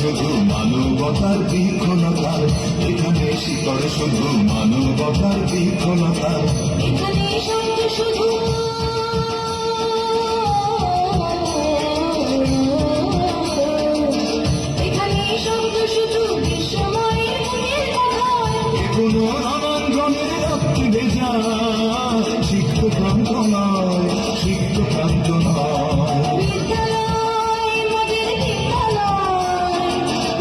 শুধু মানবতার বৃক্ষলতার, এখানে শিকড় শুধু মানবতার বৃক্ষলতার, এখানে শব্দ শুধু এখানে শব্দ শুধু বিশ্বময়ের মনের কথায়, এগুলো নানান জনের রক্তে ভেজা, সিক্ত প্রান্ত নয়, সিক্ত প্রান্ত নয়। বিদ্যালয় মোদের বিদ্যালয়,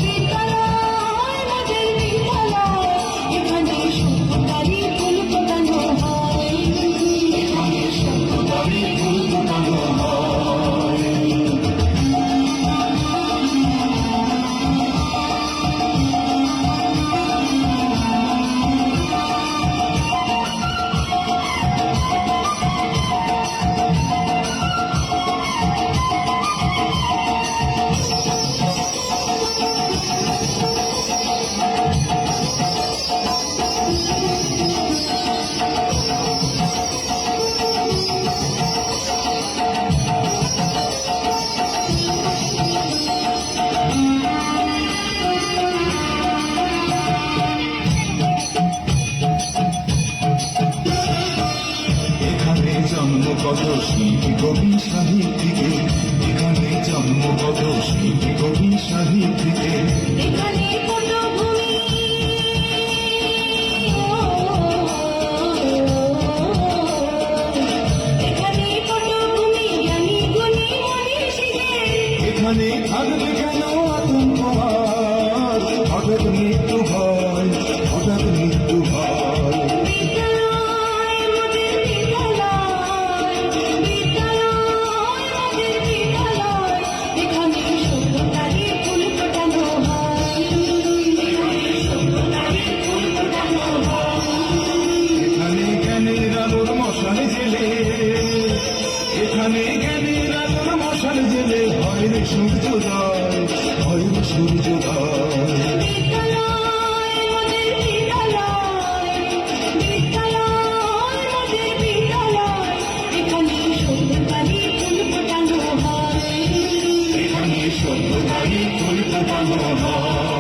বিদ্যালয় মোদের বিদ্যালয়, এখানে সভ্যতারই ফুল ফোটানো হয়, এখানে সভ্যতারই ফুল ফোটানো হয়। এখানে জন্ম কত শিল্পী কবি সাহিত্যিকে, এখানে জন্ম কত শিল্পী কবি সাহিত্যিকে, এখানে পটভূমি এখানে পটভূমি জ্ঞানী গুণী মনীষীদের, এখানে থাকবে কেন আতঙ্ক আর হঠাৎ মৃত্যু ভয়, হঠাৎ মৃত্যু ভয়। বিদ্যালয় মোদের বিদ্যালয়, বিদ্যালয় মোদের বিদ্যালয়, এখানে সভ্যতারই ফুল ফোটানো হয়, এখানে সভ্যতারই ফুল ফোটানো হয়। এখানে জ্ঞানের আলোর মশাল জেলে, এখানে জ্ঞানের আলোর মশাল জেলে হয় রে সূর্যোদয়, হয় রে সূর্যোদয়। বিদ্যালয় মোদের বিদ্যালয়, বিদ্যালয় মোদের বিদ্যালয়, এখানে সভ্যতারই ফুল ফোটানো হয়, এখানে সভ্যতারই ফুল ফোটানো হয়।